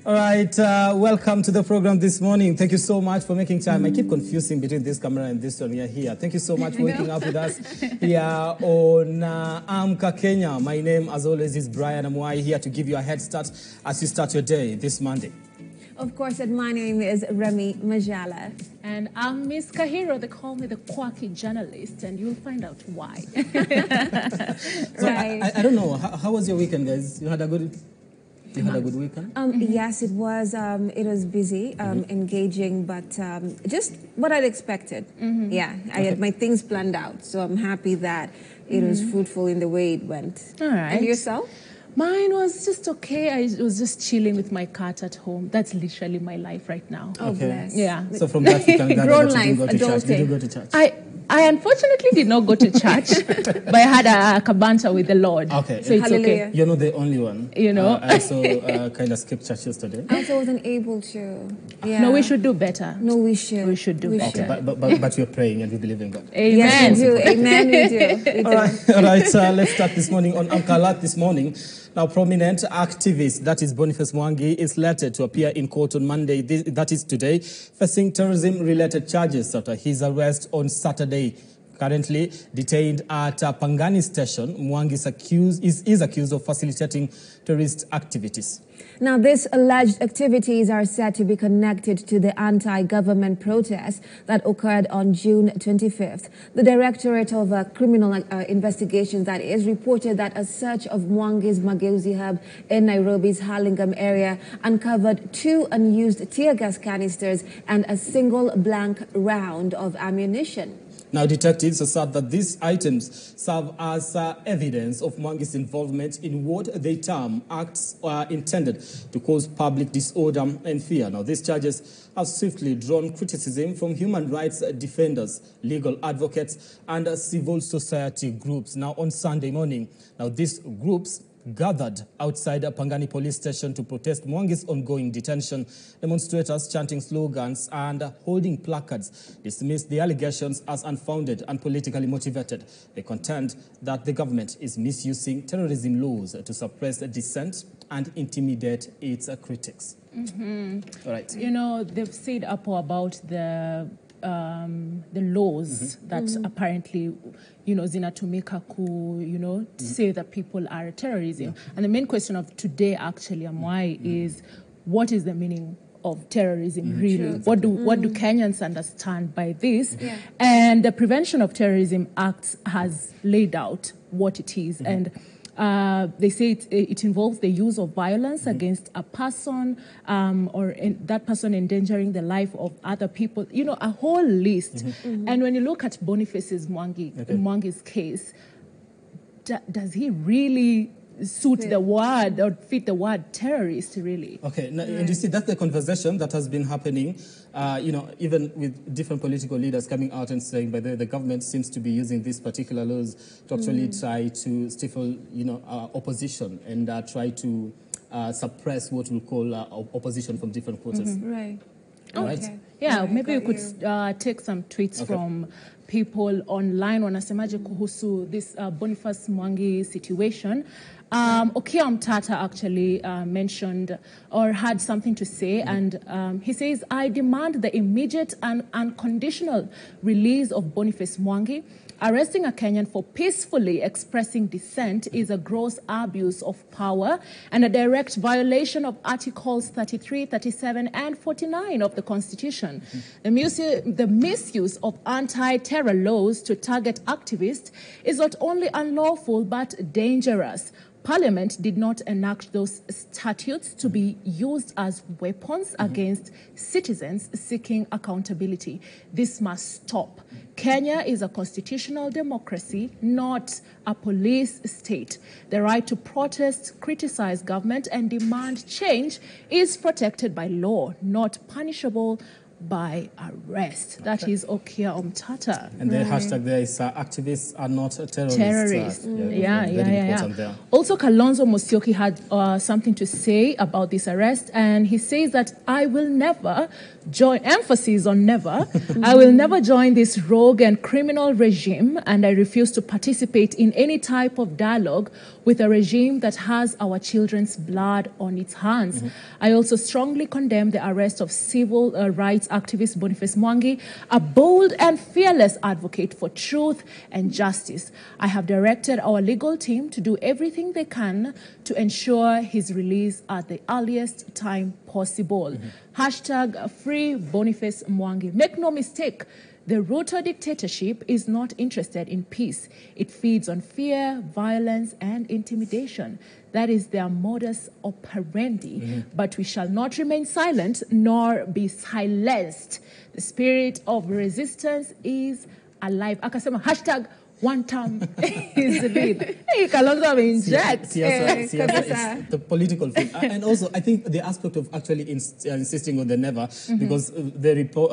All right, welcome to the program this morning. Thank you so much for making time. I keep confusing between this camera and this one here. Thank you so much for waking up with us here on Amka Kenya. My name, as always, is Brian Amwai, here to give you a head start as you start your day this Monday. Of course, and my name is Remy Majala. And I'm Miss Kahiro. They call me the quirky journalist, and you'll find out why. Right. I don't know. How was your weekend, guys? You had a good weekend? Yes, it was. It was busy, engaging, but just what I'd expected. Yeah, I had my things planned out, so I'm happy that it was fruitful in the way it went. All right. And yourself? Mine was just okay. I was just chilling with my cat at home. That's literally my life right now. Oh, bless. Yeah. So from that you can gather Grown that you life, didn't go to church. adulting. Did you go to church? I unfortunately did not go to church, but I had a kabanta with the Lord. Okay. So it's Hallelujah. okay. You're not the only one. You know. I also kind of skipped church yesterday. I also wasn't able to. Yeah. No, we should do better. No, we should. We should do better. Okay, but you're praying and you believe in God. Amen. Yes, we do. Amen, we do. We do. All right, let's start this morning on Amka this morning. Now, prominent activist, that is Boniface Mwangi, is slated to appear in court on Monday, that is today, facing terrorism-related charges after his arrest on Saturday. Currently detained at Pangani Station, Mwangi is accused of facilitating terrorist activities. Now, these alleged activities are said to be connected to the anti-government protests that occurred on June 25th. The Directorate of Criminal Investigations, that is, reported that a search of Mwangi's Mageuzi hub in Nairobi's Hurlingham area uncovered 2 unused tear gas canisters and a single blank round of ammunition. Now, detectives assert that these items serve as evidence of Mwangi's involvement in what they term acts intended to cause public disorder and fear. Now, these charges have swiftly drawn criticism from human rights defenders, legal advocates, and civil society groups. Now, on Sunday morning, these groups gathered outside a Pangani police station to protest Mwangi's ongoing detention. Demonstrators chanting slogans and holding placards dismissed the allegations as unfounded and politically motivated. They contend that the government is misusing terrorism laws to suppress dissent and intimidate its critics. All right. You know, they've said about the laws that apparently, zinatumika to say that people are terrorism. And the main question of today, actually, Amwai, is what is the meaning of terrorism really? What do Kenyans understand by this? And the Prevention of Terrorism Act has laid out what it is. And they say it involves the use of violence against a person or that person endangering the life of other people, a whole list. And when you look at Boniface's Mwangi's case, does he really suit the word or fit the word terrorist, really? Okay, now, and you see, that's the conversation that has been happening, even with different political leaders coming out and saying, by the government seems to be using these particular laws to actually try to stifle, opposition and try to suppress what we call opposition from different quarters. Right. Right? Okay. Yeah, Right, maybe you could take some tweets from people online. Wanasemaje kuhusu this Boniface Mwangi situation. Okia Mtata actually mentioned or had something to say, and he says, I demand the immediate and unconditional release of Boniface Mwangi. Arresting a Kenyan for peacefully expressing dissent is a gross abuse of power and a direct violation of Articles 33, 37, and 49 of the Constitution. The misuse of anti-terror laws to target activists is not only unlawful but dangerous. Parliament did not enact those statutes to be used as weapons against citizens seeking accountability. This must stop. Kenya is a constitutional democracy, not a police state. The right to protest, criticize government, and demand change is protected by law, not punishable by arrest. That is Okia Omtata. And the hashtag there is activists are not terrorists. Terrorists. Important there. Also, Kalonzo Musyoki had something to say about this arrest, and he says that I will never join, emphasis on never, I will never join this rogue and criminal regime, and I refuse to participate in any type of dialogue with a regime that has our children's blood on its hands. I also strongly condemn the arrest of civil rights activist Boniface Mwangi, a bold and fearless advocate for truth and justice. I have directed our legal team to do everything they can to ensure his release at the earliest time possible. Hashtag free Boniface Mwangi. Make no mistake, the Ruto dictatorship is not interested in peace. It feeds on fear, violence, and intimidation. That is their modus operandi. But we shall not remain silent nor be silenced. The spirit of resistance is alive. Akasema hashtag one term is the lead. Hey, Kalonzo inject. It's the political thing. And also, I think the aspect of actually insisting on the never, because the report,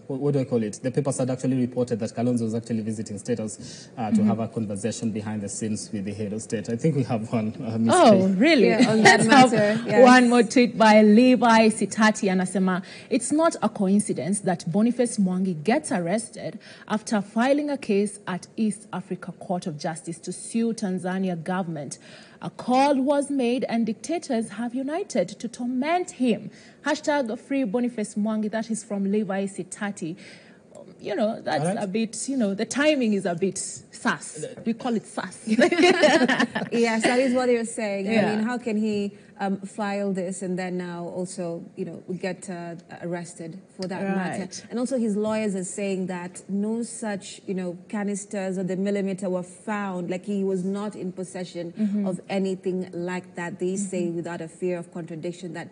what do I call it? The papers had actually reported that Kalonzo was actually visiting State House to have a conversation behind the scenes with the head of state. I think we have one mystery. Oh, really? Yeah, on that matter. Yes. One more tweet by Levi Sitati Anasema. It's not a coincidence that Boniface Mwangi gets arrested after filing a case at East Africa Court of Justice to sue Tanzania government. A call was made and dictators have united to torment him. Hashtag free Boniface Mwangi. That is from Levi Sitati. You know, that's a bit, you know, the timing is a bit sus. We call it sus. Yes, that is what you're saying. Yeah. I mean, how can he file this and then now also, you know, get arrested for that matter? And also his lawyers are saying that no such, you know, canisters or the millimeter were found, like he was not in possession of anything like that. They say without a fear of contradiction that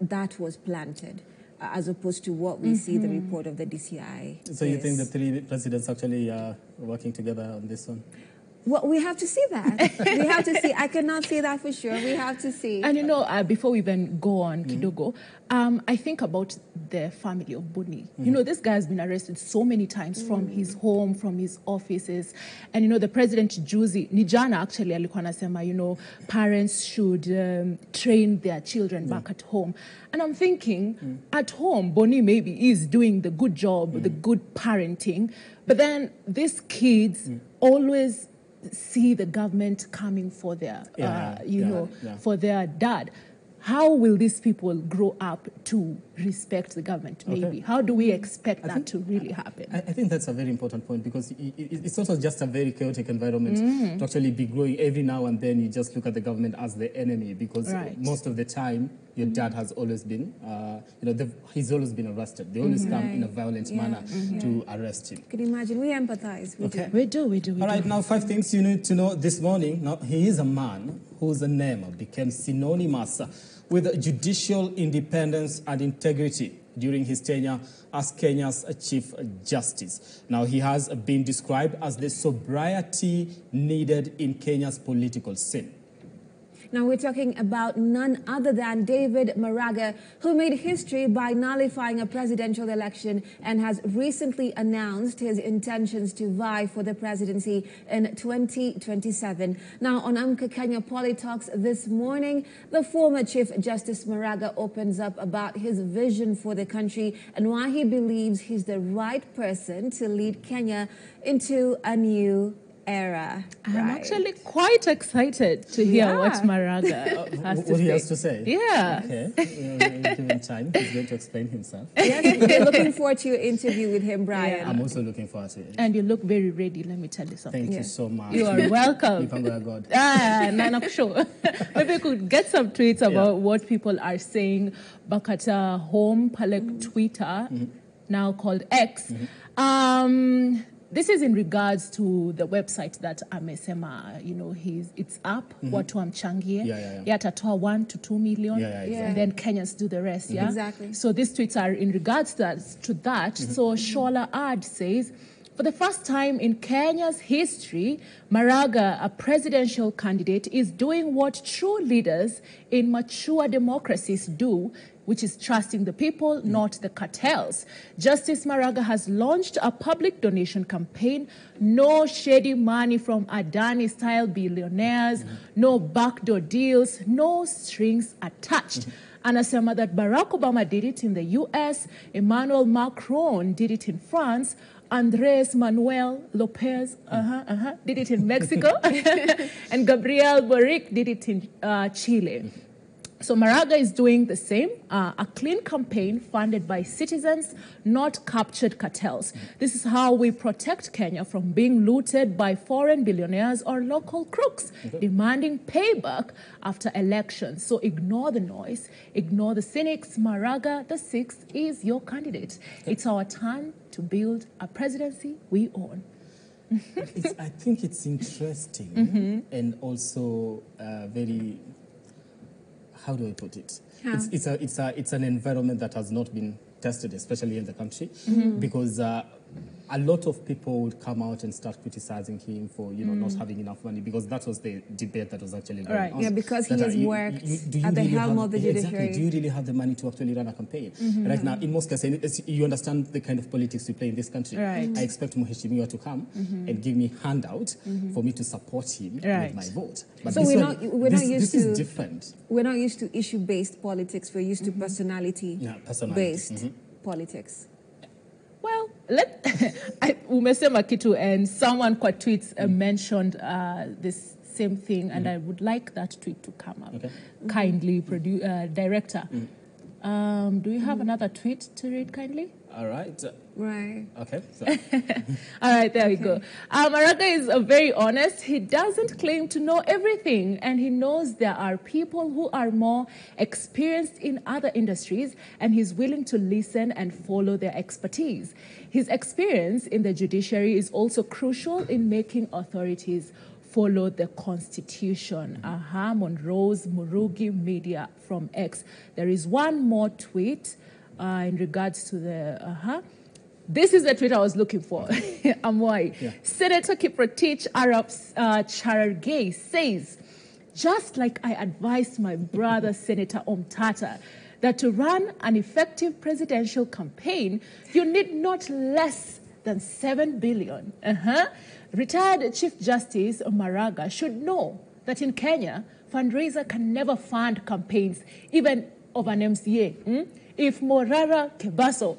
that was planted. As opposed to what we see the report of the DCI. So you think the three presidents actually are working together on this one? Well, we have to see that. We have to see. I cannot say that for sure. We have to see. And you know, before we even go on, Kidogo, I think about the family of Boni. You know, this guy has been arrested so many times from his home, from his offices. And you know, the president Juzi, Nijana actually alikuwa anasema, you know, parents should train their children back at home. And I'm thinking, at home, Boni maybe is doing the good job, the good parenting. But then these kids always see the government coming for their, for their dad. How will these people grow up to respect the government, maybe? How do we expect that to really happen? I think that's a very important point, because it's also just a very chaotic environment to actually be growing. Every now and then you just look at the government as the enemy, because most of the time your dad has always been, he's always been arrested. They always come in a violent manner to arrest him. Can you imagine? We empathize. We do. All right, now 5 things you need to know this morning. Now, he is a man whose name became synonymous with judicial independence and integrity during his tenure as Kenya's Chief Justice. Now, he has been described as the sobriety needed in Kenya's political scene. Now we're talking about none other than David Maraga, who made history by nullifying a presidential election and has recently announced his intentions to vie for the presidency in 2027. Now on Amka Kenya Politalks this morning, the former Chief Justice Maraga opens up about his vision for the country and why he believes he's the right person to lead Kenya into a new era. I'm actually quite excited to hear what Maraga has to say. What he has to say? Yeah. Okay. Give him time. He's going to explain himself. Yes, we're looking forward to your interview with him, Brian. Yeah. I'm also looking forward to it. And you look very ready, let me tell you something. Thank you so much. You are welcome. God. I'm sure. Maybe we could get some tweets about what people are saying back at home, Twitter, now called X. This is in regards to the website that amesema, you know, it's up, watu wamchangie. Yatatoa 1 to 2 million. Exactly. And then Kenyans do the rest, Exactly. So these tweets are in regards to that. So Shola Ad says, for the first time in Kenya's history, Maraga, a presidential candidate, is doing what true leaders in mature democracies do, which is trusting the people, not the cartels. Justice Maraga has launched a public donation campaign. No shady money from Adani-style billionaires, no backdoor deals, no strings attached. Anasema that Barack Obama did it in the US, Emmanuel Macron did it in France, Andres Manuel Lopez did it in Mexico, and Gabriel Boric did it in Chile. So Maraga is doing the same, a clean campaign funded by citizens, not captured cartels. This is how we protect Kenya from being looted by foreign billionaires or local crooks, demanding payback after elections. So ignore the noise, ignore the cynics. Maraga, the 6th, is your candidate. It's our turn to build a presidency we own. I think it's interesting and also very... How do I put it? How? It's an environment that has not been tested, especially in the country, because a lot of people would come out and start criticizing him for, not having enough money, because that was the debate that was actually going on. Yeah, because he has worked at the helm of the judiciary. Exactly. Do you really have the money to actually run a campaign? Right now, in most cases, you understand the kind of politics we play in this country. Right. I expect Mheshimiwa to come and give me handout for me to support him with my vote. But so this is different. We're not used to issue-based politics. We're used to personality-based politics. Well, umesema kitu, and someone kwa tweets mentioned this same thing, and I would like that tweet to come up. Kindly, director. Do you have another tweet to read kindly? All right. Right. Okay. So. All right, there we go. Maraga is very honest. He doesn't claim to know everything, and he knows there are people who are more experienced in other industries, and he's willing to listen and follow their expertise. His experience in the judiciary is also crucial in making authorities follow the Constitution. Monrose Murugi Media from X. There is one more tweet in regards to the... This is the tweet I was looking for. Amwai. Yeah. Senator Kiprotich Arab Charargay says, just like I advised my brother Senator Omtata, that to run an effective presidential campaign, you need not less than 7 billion. Retired Chief Justice Maraga should know that in Kenya, fundraiser can never fund campaigns, even of an MCA. If Morara Kebaso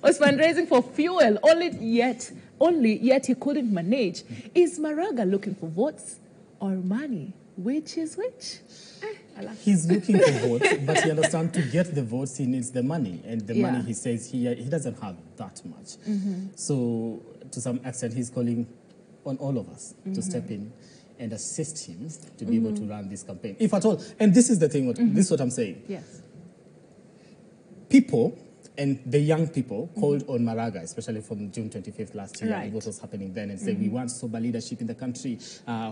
was fundraising for fuel, only yet he couldn't manage. Is Maraga looking for votes or money? Which is which? He's looking for votes, but he understands to get the votes, he needs the money. And the money, he says, he doesn't have that much. So, to some extent, he's calling on all of us to step in and assist him to be able to run this campaign, if at all. And this is the thing, this is what I'm saying. Yes. People, and the young people, called on Maraga, especially from June 25th last year, what was happening then, and said, we want sober leadership in the country.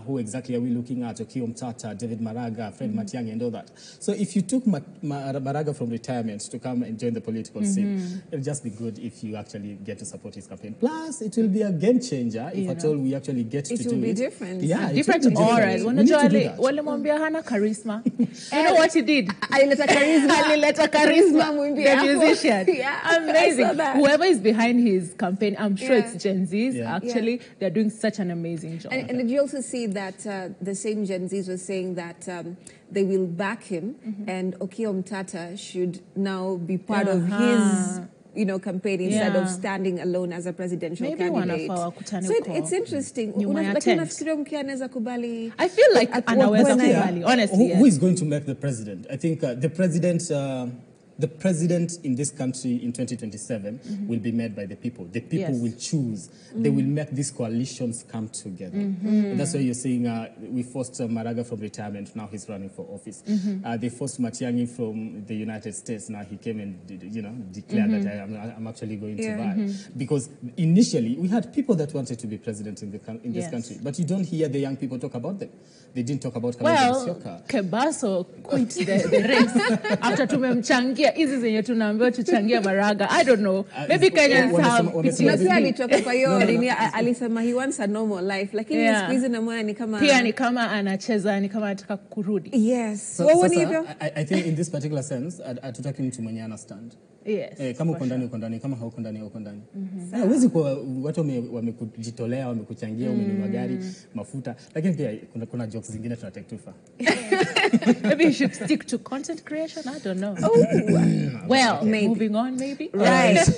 Who exactly are we looking at? Okiya Omtata, David Maraga, Fred Matiang'i, and all that. So if you took Maraga from retirement to come and join the political scene, it would just be good if you actually get to support his campaign. Plus, it will be a game changer if at all we actually get to do it. It will be different. Yeah, different auras. Walimwambia hana charisma. You know what he did? Alileta charisma. The musician. Yeah, amazing. Whoever is behind his campaign, I'm sure it's Gen Zs. Actually, they're doing such an amazing job. And did you also see that the same Gen Zs were saying that they will back him, and Okiya Omtata should now be part of his campaign instead of standing alone as a presidential candidate. So it's interesting. I feel like anaweza kubali, honestly. Who is going to make the president? I think the president in this country in 2027 will be made by the people. The people will choose. They will make these coalitions come together. And that's why you're seeing we forced Maraga from retirement. Now he's running for office. They forced Matiang'i from the United States. Now he came and declared that I'm actually going to run. Because initially we had people that wanted to be president in this country, but you don't hear the young people talk about them. They didn't talk about Kalonzo Musyoka. Kebaso quit the race after tumemchangia pia hizi zenye tunaambiwa tuchangia Maraga. I don't know. Maybe Kenyans have na pia alitoka kwa hiyo nini alisema he wants a normal life lakini siku hizi namuona ni kama pia ni kama anacheza ni kama anataka kurudi. Yes. I think in this particular sense hatutaki mtu mwenye understand. Yes. Kama uko ndani kama hauko ndani hauko ndani. Huwezi kwa watu wamekujitolea wamekuchangia umenunua gari mafuta lakini pia kuna jobs zingine tunatake tufa. Maybe you should stick to content creation. I don't know. Well, moving on maybe. Right.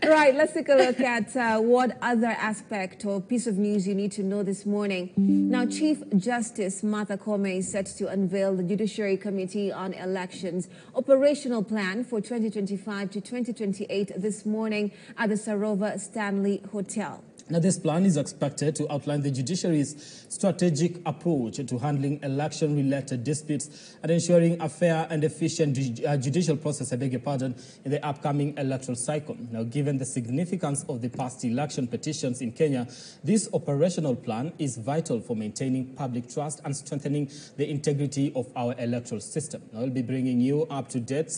Right, let's take a look at what other aspect or piece of news you need to know this morning. Now, Chief Justice Amka Kenya is set to unveil the Judiciary Committee on Elections operational plan for 2025 to 2028 this morning at the Sarova Stanley Hotel. Now, this plan is expected to outline the judiciary's strategic approach to handling election-related disputes and ensuring a fair and efficient judicial process, in the upcoming electoral cycle. Now, given the significance of the past election petitions in Kenya, this operational plan is vital for maintaining public trust and strengthening the integrity of our electoral system. Now, I'll be bringing you up to date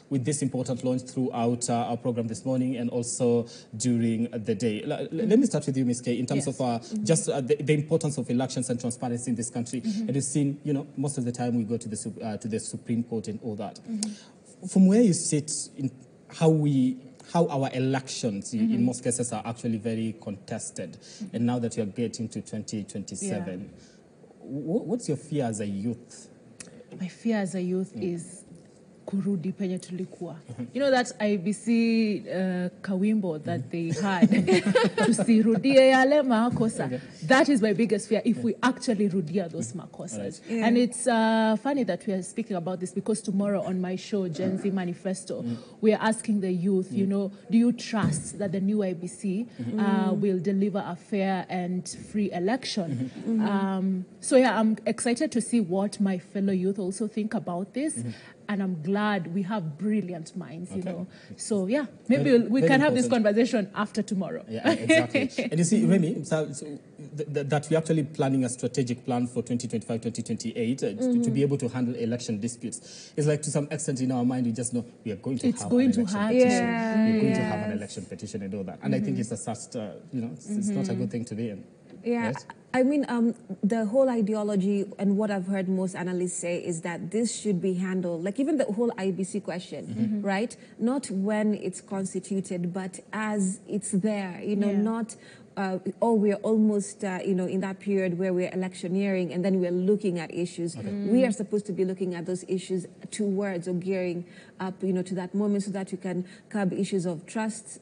with this important launch throughout our program this morning and also during the day. Let me start with you, Ms. K, in terms of just the importance of elections and transparency in this country. It is seen, most of the time we go to the Supreme Court and all that. From where you sit, in how our elections, in most cases, are actually very contested, and now that you're getting to 2027, what's your fear as a youth? My fear as a youth is kurudi penye tulikuwa. You know that IBC kawimbo that they had tusirudie yale makosa. That is my biggest fear if we actually rudia those makosas. Right. Yeah. And it's funny that we are speaking about this because tomorrow on my show Gen Z Manifesto we are asking the youth, do you trust that the new IBC will deliver a fair and free election? So yeah, I'm excited to see what my fellow youth also think about this. And I'm glad we have brilliant minds, So, yeah, maybe we can have this conversation after tomorrow. Yeah, exactly. And you see, Remy, that we're actually planning a strategic plan for 2025-2028 to be able to handle election disputes. It's like to some extent in our mind, we just know we are going to have an election petition. We're going to have an election petition and all that. And I think it's it's not a good thing to be in. Yeah, right? I mean, the whole ideology and what I've heard most analysts say is that this should be handled, like even the whole IBC question, right? Not when it's constituted, but as it's there, not, we're almost, in that period where we're electioneering and then we're looking at issues. We are supposed to be looking at those issues towards or gearing up, to that moment so that you can curb issues of trust,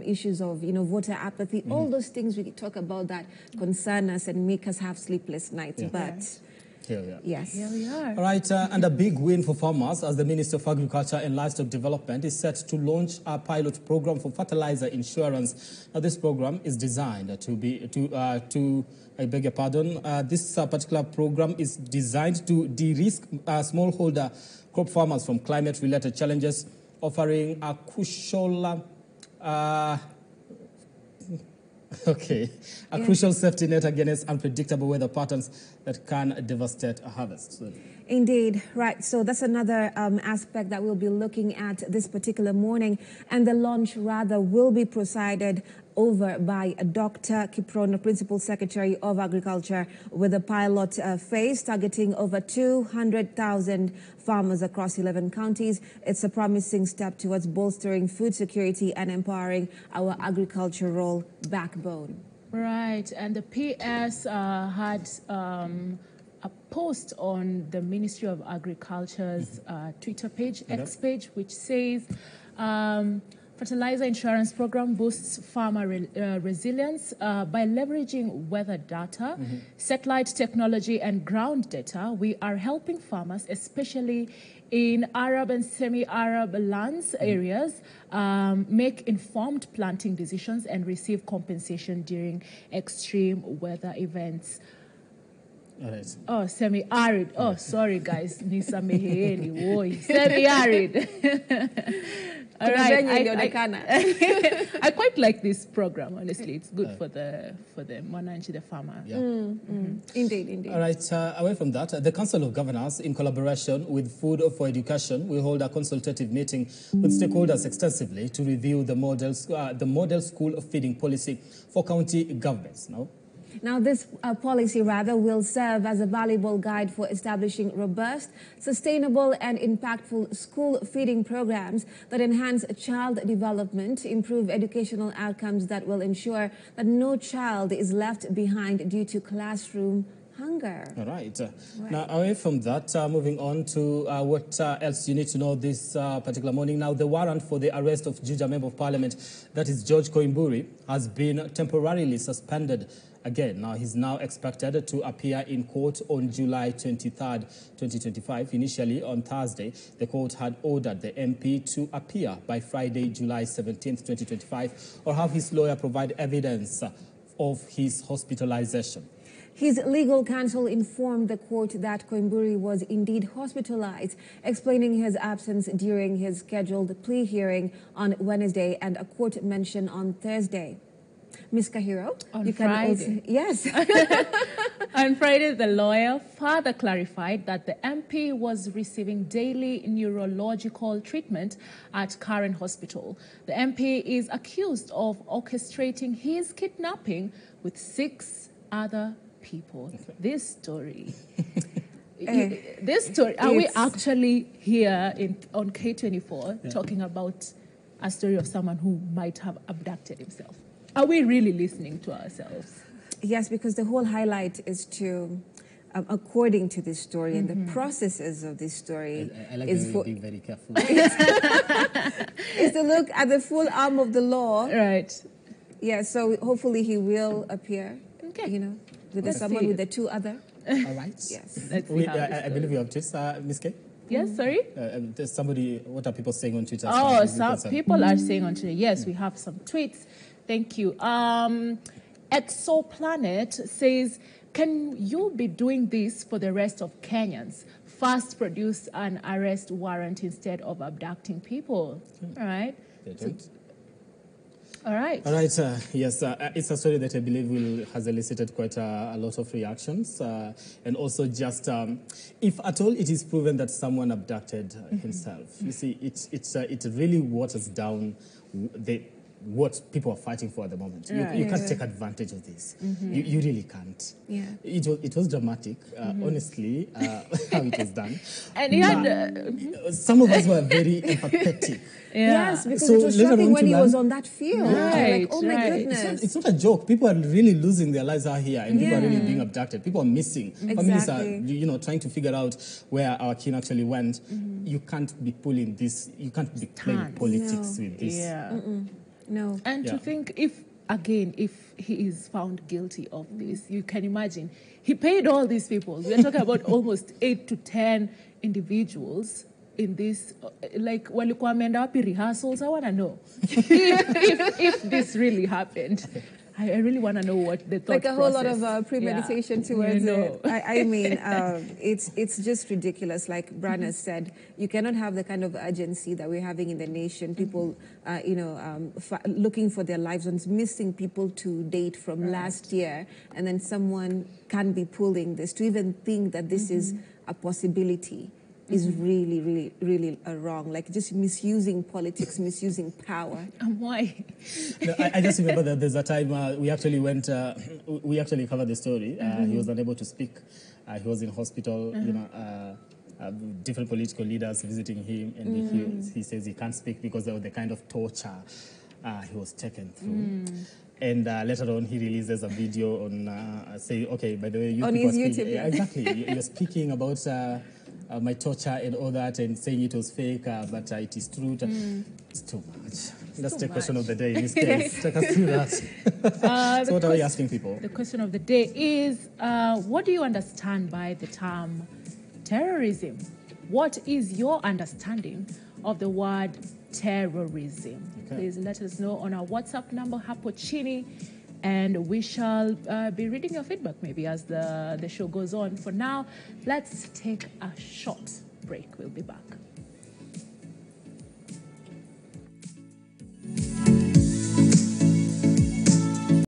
issues of, voter apathy, all those things we talk about that concern us and make us have sleepless nights. But here we are. Yes. Here we are. All right, and a big win for farmers as the Minister of Agriculture and Livestock Development is set to launch a pilot program for fertilizer insurance. Now, this program is designed I beg your pardon, this particular program is designed to de-risk smallholder crop farmers from climate-related challenges, offering a crucial crucial safety net against unpredictable weather patterns that can devastate a harvest. Indeed, right. So that's another aspect that we'll be looking at this particular morning. And the launch, will be presided over by Dr. Kiprono, Principal Secretary of Agriculture, with a pilot phase targeting over 200,000 farmers across 11 counties. It's a promising step towards bolstering food security and empowering our agricultural backbone. Right, and the PS had a post on the Ministry of Agriculture's Twitter page, X page, which says, Fertilizer insurance program boosts farmer resilience by leveraging weather data, satellite technology, and ground data. We are helping farmers, especially in Arab and semi-Arab lands areas, make informed planting decisions and receive compensation during extreme weather events. Right. Oh, semi-arid. Oh, sorry, guys. Semi-arid. All right. I quite like this program, honestly. It's good for the Mwananchi, the farmer. Yeah. Indeed. All right, away from that, the Council of Governors, in collaboration with Food for Education, will hold a consultative meeting with stakeholders extensively to review the model school feeding policy for county governments. Now, this policy, will serve as a valuable guide for establishing robust, sustainable, and impactful school feeding programs that enhance child development, improve educational outcomes that will ensure that no child is left behind due to classroom hunger. All right. Now, away from that, moving on to what else you need to know this particular morning. Now, the warrant for the arrest of Juja Member of Parliament, that is George Kimbururi, has been temporarily suspended again. Now, he's now expected to appear in court on July 23rd, 2025. Initially, on Thursday, the court had ordered the MP to appear by Friday, July 17th, 2025, or have his lawyer provide evidence of his hospitalization. His legal counsel informed the court that Kimbururi was indeed hospitalized, explaining his absence during his scheduled plea hearing on Wednesday and a court mention on Thursday. Ms. Kahiro, on Friday. Yes. On Friday, the lawyer further clarified that the MP was receiving daily neurological treatment at Karen Hospital. The MP is accused of orchestrating his kidnapping with 6 other people. This story. Are we actually here on K24 talking about a story of someone who might have abducted himself? Are we really listening to ourselves? Yes, because the whole highlight is to, according to this story and the processes of this story, I like is being very careful. is to look at the full arm of the law. Right. Yeah, so hopefully he will appear. Okay. With someone with the 2 other. All right. Yes. I believe you have tweets, Ms. K. Yes, sorry? There's somebody, what are people saying on Twitter? Oh, some people are saying on Twitter. Yes, we have some tweets. Thank you. Exoplanet says, can you be doing this for the rest of Kenyans? First produce an arrest warrant instead of abducting people. All right. All right. All right. Yes, it's a story that I believe has elicited quite a lot of reactions. And also just, if at all it is proven that someone abducted himself, you see, it really waters down what people are fighting for at the moment. Right. You can't take advantage of this. You really can't. Yeah. It was dramatic, honestly, how it was done. And he had... some of us were very empathetic. Yeah. Yes, because it was shocking when he was on that field. Right, oh my goodness. It's not a joke. People are really losing their lives out here, and people are really being abducted. People are missing. Families are, trying to figure out where our kin actually went. You can't be pulling this. You can't be playing politics with this. Yeah. No. And to think, if he is found guilty of this, you can imagine, he paid all these people. We are talking about almost 8 to 10 individuals in this, like, walikuwa wameenda wapi rehearsals? I want to know if this really happened. I really want to know what the thought process. Like a whole lot of premeditation towards it. I mean, it's just ridiculous. Like Brana said, you cannot have the kind of urgency that we're having in the nation. People, looking for their lives ones, missing people to date from last year, and then someone can be pulling this. To even think that this is a possibility is really, really, really wrong. Like just misusing politics, misusing power. And why? No, I just remember that there's a time we actually covered the story. He was unable to speak. He was in hospital, different political leaders visiting him, and he says he can't speak because of the kind of torture he was taken through. And later on, he releases a video on saying, okay, by the way, you on people his are YouTube. Yeah, exactly. You're speaking about my torture and all that and saying it was fake, but it is true. It's too much. That's the question of the day in this case. Take us through that. So what are we asking people? The question of the day is, what do you understand by the term terrorism? What is your understanding of the word terrorism? Okay. Please let us know on our WhatsApp number, Hapo Chini, and we shall be reading your feedback maybe as the show goes on. For now, let's take a short break. We'll be back.